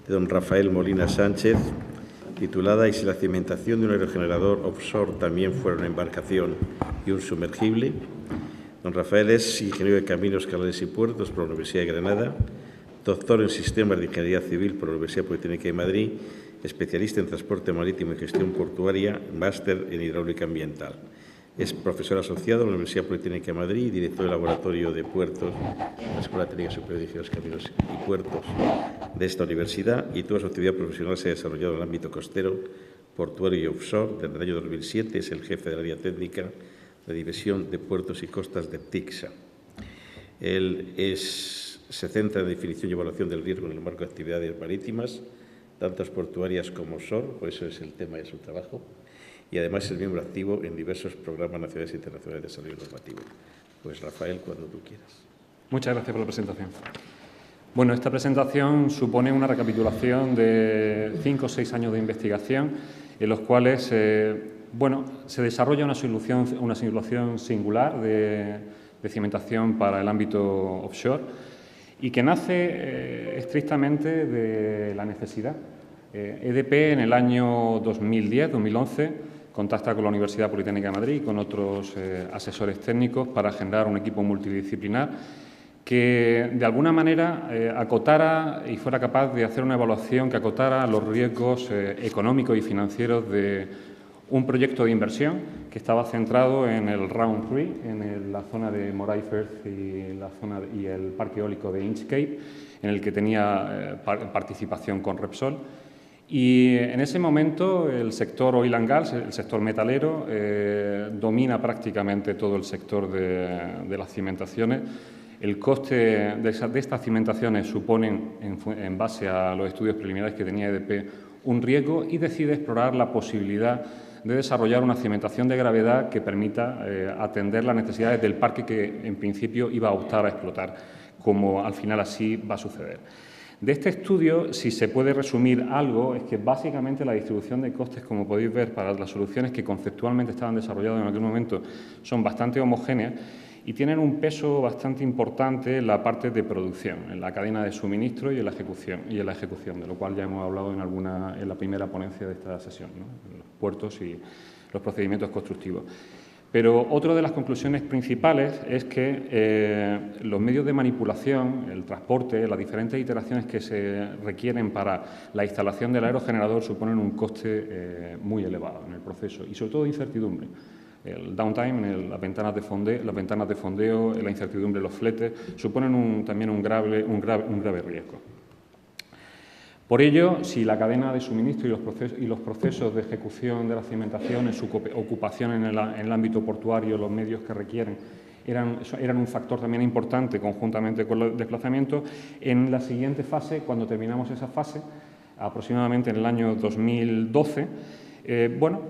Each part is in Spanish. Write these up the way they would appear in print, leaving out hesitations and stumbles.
de don Rafael Molina Sánchez, titulada «¿Y si la cimentación de un aerogenerador offshore también fuera una embarcación y un sumergible?». Don Rafael es ingeniero de Caminos, Canales y Puertos por la Universidad de Granada, doctor en Sistemas de Ingeniería Civil por la Universidad Politécnica de Madrid, especialista en transporte marítimo y gestión portuaria, máster en hidráulica ambiental. Es profesor asociado en la Universidad Politécnica de Madrid y director del Laboratorio de Puertos de la Escuela Técnica Superior de Ingenieros Caminos y Puertos de esta universidad, y toda su actividad profesional se ha desarrollado en el ámbito costero, portuario y offshore. Desde el año 2007 es el jefe del área técnica de División de Puertos y Costas de TICSA. Se centra en la definición y evaluación del riesgo en el marco de actividades marítimas, tanto portuarias como offshore, por eso es el tema de su trabajo, y además es miembro activo en diversos programas nacionales e internacionales de desarrollo normativo. Pues Rafael, cuando tú quieras. Muchas gracias por la presentación. Bueno, esta presentación supone una recapitulación de 5 o 6 años de investigación en los cuales se desarrolla una solución singular de cimentación para el ámbito offshore y que nace estrictamente de la necesidad. EDP en el año 2010-2011 contacta con la Universidad Politécnica de Madrid y con otros asesores técnicos para generar un equipo multidisciplinar que de alguna manera acotara y fuera capaz de hacer una evaluación que acotara los riesgos económicos y financieros de un proyecto de inversión que estaba centrado en el Round 3, en la zona de Moray Firth y el parque eólico de Inchcape, en el que tenía participación con Repsol. Y en ese momento el sector oil and gas, el sector metalero, domina prácticamente todo el sector de las cimentaciones. El coste de estas cimentaciones suponen, en base a los estudios preliminares que tenía EDP, un riesgo y decide explorar la posibilidad de desarrollar una cimentación de gravedad que permita atender las necesidades del parque que en principio iba a optar a explotar, como al final así va a suceder. De este estudio, si se puede resumir algo, es que básicamente la distribución de costes, como podéis ver, para las soluciones que conceptualmente estaban desarrolladas en aquel momento son bastante homogéneas y tienen un peso bastante importante en la parte de producción, en la cadena de suministro y en la ejecución, de lo cual ya hemos hablado en la primera ponencia de esta sesión, ¿no? En los puertos y los procedimientos constructivos. Pero otra de las conclusiones principales es que los medios de manipulación, el transporte, las diferentes iteraciones que se requieren para la instalación del aerogenerador suponen un coste muy elevado en el proceso y sobre todo incertidumbre. El downtime, las ventanas de fondeo, la incertidumbre de los fletes, suponen también un grave riesgo. Por ello, si la cadena de suministro y los procesos de ejecución de la cimentación, en su ocupación en el ámbito portuario, los medios que requieren, eran un factor también importante conjuntamente con los desplazamientos, en la siguiente fase, cuando terminamos esa fase, aproximadamente en el año 2012,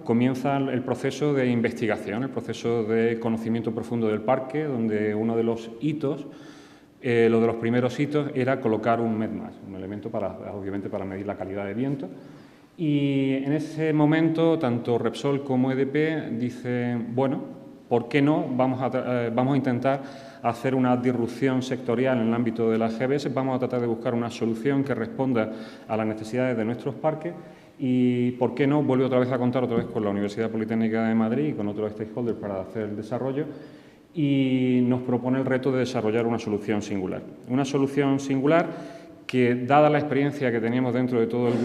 comienza el proceso de investigación, el proceso de conocimiento profundo del parque, donde uno de los hitos, de los primeros hitos, era colocar un MEDMAS, un elemento obviamente para medir la calidad de viento. Y en ese momento, tanto Repsol como EDP dicen, bueno, ¿por qué no? Vamos a intentar hacer una disrupción sectorial en el ámbito de las GBS, vamos a tratar de buscar una solución que responda a las necesidades de nuestros parques. Y, ¿por qué no? Vuelve otra vez a contar con la Universidad Politécnica de Madrid y con otros stakeholders para hacer el desarrollo y nos propone el reto de desarrollar una solución singular. Una solución singular que, dada la experiencia que teníamos dentro de todo el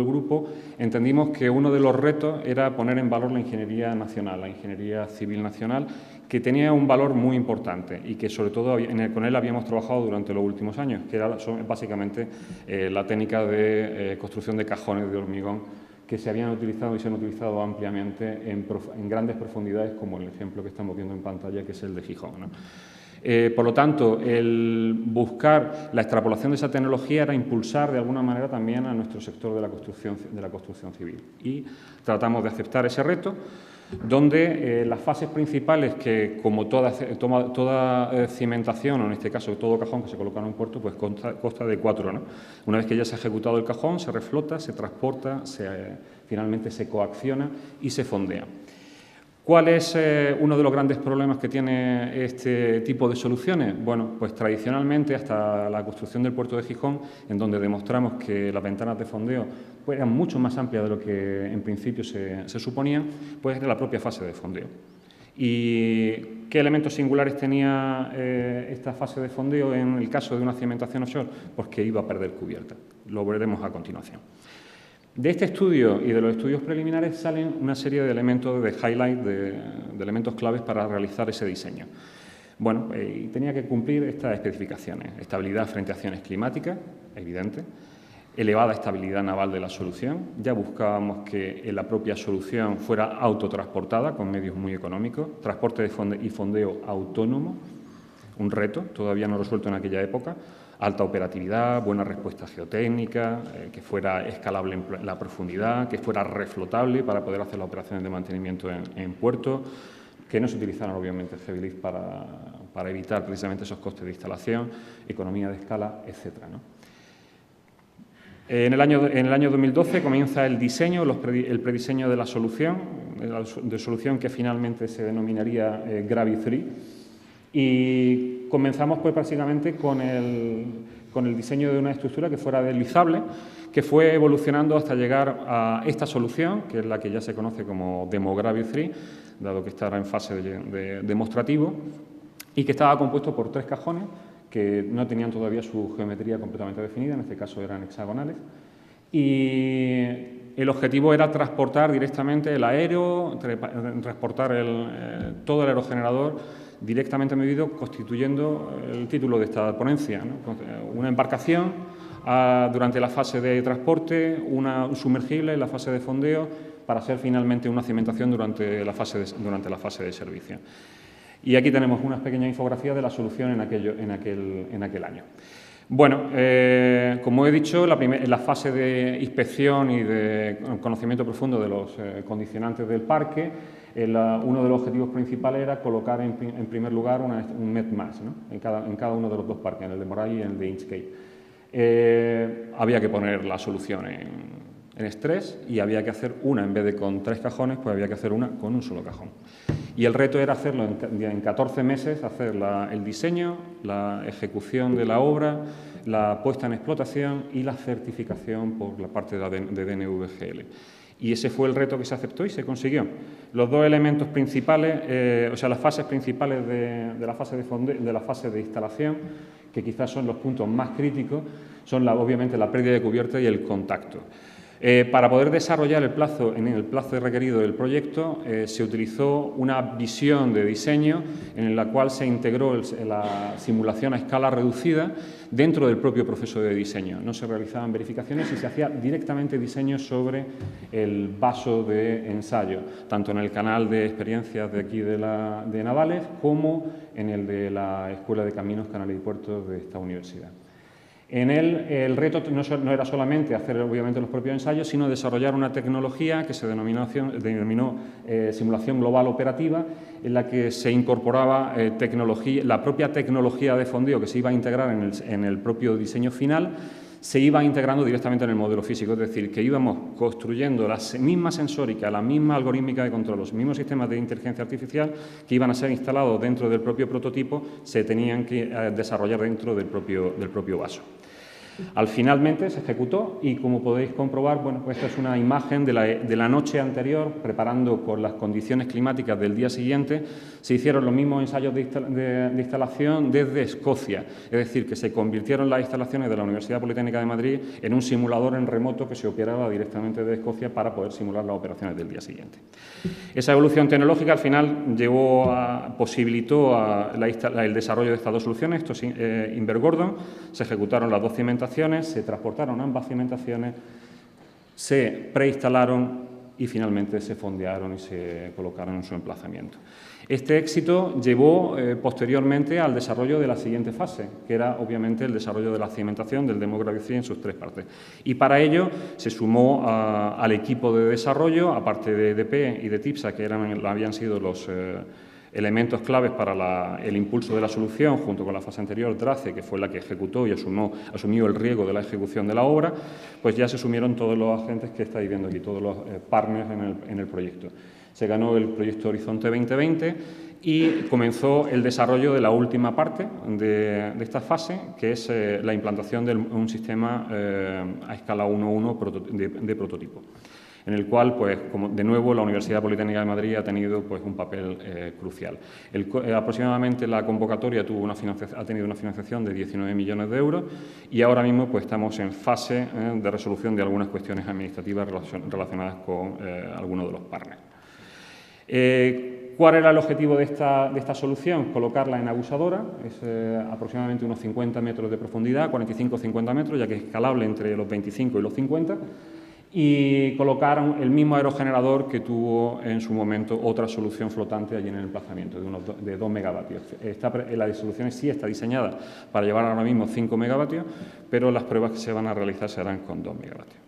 grupo, entendimos que uno de los retos era poner en valor la ingeniería nacional, la ingeniería civil nacional, que tenía un valor muy importante y que sobre todo con él habíamos trabajado durante los últimos años, que era básicamente la técnica de construcción de cajones de hormigón que se habían utilizado y se han utilizado ampliamente en grandes profundidades, como el ejemplo que estamos viendo en pantalla, que es el de Gijón, ¿no? Por lo tanto, el buscar la extrapolación de esa tecnología era impulsar de alguna manera también a nuestro sector de la construcción civil. Y tratamos de aceptar ese reto, donde las fases principales, que como toda cimentación, o en este caso todo cajón que se coloca en un puerto, pues consta de 4, ¿no? Una vez que ya se ha ejecutado el cajón, se reflota, se transporta, finalmente se coacciona y se fondea. ¿Cuál es uno de los grandes problemas que tiene este tipo de soluciones? Bueno, pues tradicionalmente hasta la construcción del puerto de Gijón, en donde demostramos que las ventanas de fondeo pues, eran mucho más amplias de lo que en principio se suponía, pues era la propia fase de fondeo. ¿Y qué elementos singulares tenía esta fase de fondeo en el caso de una cimentación offshore? Pues que iba a perder cubierta. Lo veremos a continuación. De este estudio y de los estudios preliminares salen una serie de elementos de highlight, de elementos claves para realizar ese diseño. Bueno, y tenía que cumplir estas especificaciones. Estabilidad frente a acciones climáticas, evidente. Elevada estabilidad naval de la solución. Ya buscábamos que la propia solución fuera autotransportada con medios muy económicos. Transporte y fondeo autónomo, un reto todavía no resuelto en aquella época. Alta operatividad, buena respuesta geotécnica, que fuera escalable en la profundidad, que fuera reflotable para poder hacer las operaciones de mantenimiento en puerto, que no se utilizaran obviamente el heavy lift para evitar precisamente esos costes de instalación, economía de escala, etcétera, ¿no? En el año 2012 comienza el diseño, el prediseño de la solución que finalmente se denominaría Gravi3. Y comenzamos pues básicamente con el diseño de una estructura que fuera deslizable, que fue evolucionando hasta llegar a esta solución, que es la que ya se conoce como DemoGravity 3, dado que estará en fase de demostrativo, y que estaba compuesto por 3 cajones que no tenían todavía su geometría completamente definida, en este caso eran hexagonales, y el objetivo era transportar directamente el aero, transportar todo el aerogenerador directamente medido, constituyendo el título de esta ponencia, ¿no? Una embarcación durante la fase de transporte, un sumergible en la fase de fondeo, para ser finalmente una cimentación durante la fase de servicio. Y aquí tenemos unas pequeñas infografías de la solución en aquel año. Bueno, como he dicho, la fase de inspección y de conocimiento profundo de los condicionantes del parque, uno de los objetivos principales era colocar en primer lugar un METMAS, ¿no? en cada uno de los 2 parques, en el de Moray y en el de Inchcape. Había que poner la solución en estrés y había que hacer una, en vez de con 3 cajones, pues había que hacer una con un solo cajón. Y el reto era hacerlo en 14 meses, hacer el diseño, la ejecución de la obra, la puesta en explotación y la certificación por la parte de DNVGL. Y ese fue el reto que se aceptó y se consiguió. Los 2 elementos principales, o sea, las fases principales de la fase de instalación, que quizás son los puntos más críticos, son obviamente la pérdida de cubierta y el contacto. Para poder desarrollar en el plazo requerido del proyecto, se utilizó una visión de diseño en la cual se integró la simulación a escala reducida dentro del propio proceso de diseño. No se realizaban verificaciones y se hacía directamente diseño sobre el vaso de ensayo, tanto en el canal de experiencias de aquí de Navales como en el de la Escuela de Caminos, Canales y Puertos de esta universidad. En él, el reto no era solamente hacer obviamente los propios ensayos, sino desarrollar una tecnología que se denominó simulación global operativa, en la que se incorporaba la propia tecnología de fondeo que se iba a integrar en el propio diseño final, se iba integrando directamente en el modelo físico, es decir, que íbamos construyendo la misma sensórica, la misma algorítmica de control, los mismos sistemas de inteligencia artificial que iban a ser instalados dentro del propio prototipo, se tenían que desarrollar dentro del propio vaso. Finalmente se ejecutó y, como podéis comprobar, bueno, pues esta es una imagen de la noche anterior, preparando con las condiciones climáticas del día siguiente. Se hicieron los mismos ensayos de instalación desde Escocia, es decir, que se convirtieron las instalaciones de la Universidad Politécnica de Madrid en un simulador en remoto que se operaba directamente desde Escocia para poder simular las operaciones del día siguiente. Esa evolución tecnológica al final posibilitó el desarrollo de estas 2 soluciones, esto es Inver-Gordon. Se ejecutaron las 2 cimentaciones, se transportaron ambas cimentaciones, se preinstalaron y finalmente se fondearon y se colocaron en su emplazamiento. Este éxito llevó posteriormente al desarrollo de la siguiente fase, que era obviamente el desarrollo de la cimentación del DemoGravity en sus 3 partes. Y para ello se sumó al equipo de desarrollo, aparte de EDP y de TIPSA, que habían sido elementos claves para el impulso de la solución, junto con la fase anterior, DRACE, que fue la que ejecutó y asumió el riesgo de la ejecución de la obra, pues ya se sumieron todos los agentes que estáis viendo aquí, todos los partners en el proyecto. Se ganó el proyecto Horizonte 2020 y comenzó el desarrollo de la última parte de esta fase, que es la implantación de un sistema a escala 1:1 de prototipo, en el cual, pues, como de nuevo, la Universidad Politécnica de Madrid ha tenido, pues, un papel crucial. Aproximadamente la convocatoria ha tenido una financiación de 19 millones de euros y ahora mismo, pues, estamos en fase de resolución de algunas cuestiones administrativas relacionadas con algunos de los partners. ¿Cuál era el objetivo de esta solución? Colocarla en abusadora, es aproximadamente unos 50 metros de profundidad, 45 o 50 metros, ya que es escalable entre los 25 y los 50, y colocar el mismo aerogenerador que tuvo en su momento otra solución flotante allí en el emplazamiento, de 2 megavatios. La solución sí está diseñada para llevar ahora mismo 5 megavatios, pero las pruebas que se van a realizar serán con 2 megavatios.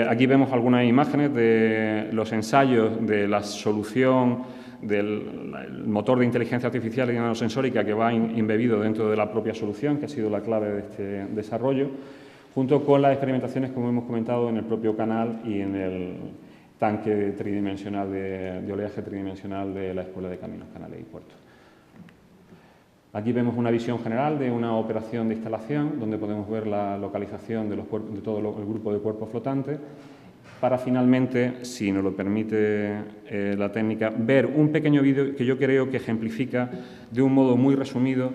Aquí vemos algunas imágenes de los ensayos de la solución del motor de inteligencia artificial y nanosensórica que va embebido dentro de la propia solución, que ha sido la clave de este desarrollo, junto con las experimentaciones, como hemos comentado, en el propio canal y en el tanque tridimensional de oleaje tridimensional de la Escuela de Caminos, Canales y Puertos. Aquí vemos una visión general de una operación de instalación, donde podemos ver la localización de todo el grupo de cuerpos flotantes, para finalmente, si nos lo permite la técnica, ver un pequeño vídeo que yo creo que ejemplifica de un modo muy resumido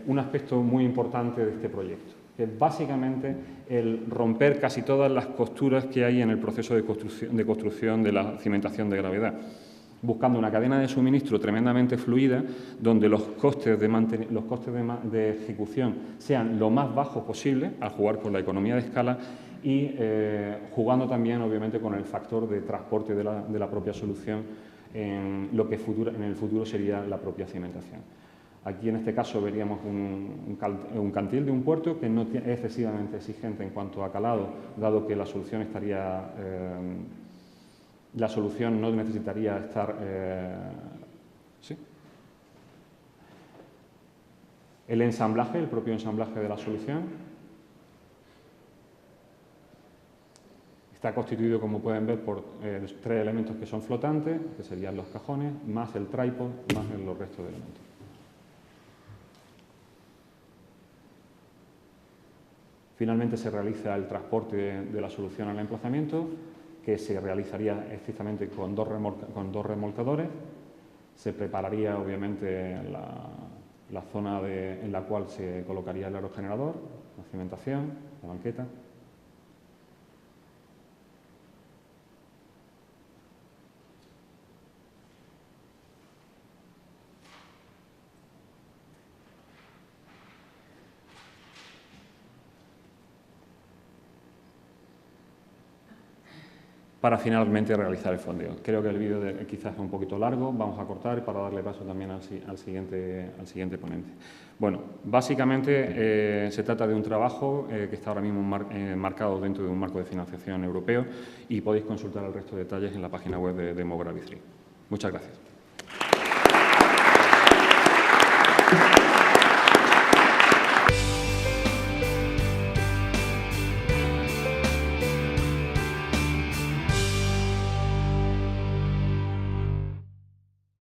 un aspecto muy importante de este proyecto, que es básicamente el romper casi todas las costuras que hay en el proceso de construcción de la cimentación de gravedad, buscando una cadena de suministro tremendamente fluida, donde los costes de ejecución sean lo más bajos posible, al jugar con la economía de escala y jugando también, obviamente, con el factor de transporte de la propia solución en lo que en el futuro sería la propia cimentación. Aquí, en este caso, veríamos un cantil de un puerto que no es excesivamente exigente en cuanto a calado, dado que la solución no necesitaría estar... ¿sí? El ensamblaje, el propio ensamblaje de la solución, está constituido, como pueden ver, por 3 elementos que son flotantes, que serían los cajones, más el trípode, más los restos de elementos. Finalmente se realiza el transporte de la solución al emplazamiento, que se realizaría estrictamente con dos remolcadores. Se prepararía, obviamente, la zona en la cual se colocaría el aerogenerador, la cimentación, la banqueta. Para finalmente realizar el fondeo. Creo que el vídeo quizás es un poquito largo, vamos a cortar para darle paso también al siguiente ponente. Bueno, básicamente se trata de un trabajo que está ahora mismo marcado dentro de un marco de financiación europeo y podéis consultar el resto de detalles en la página web de Demogravity. Muchas gracias.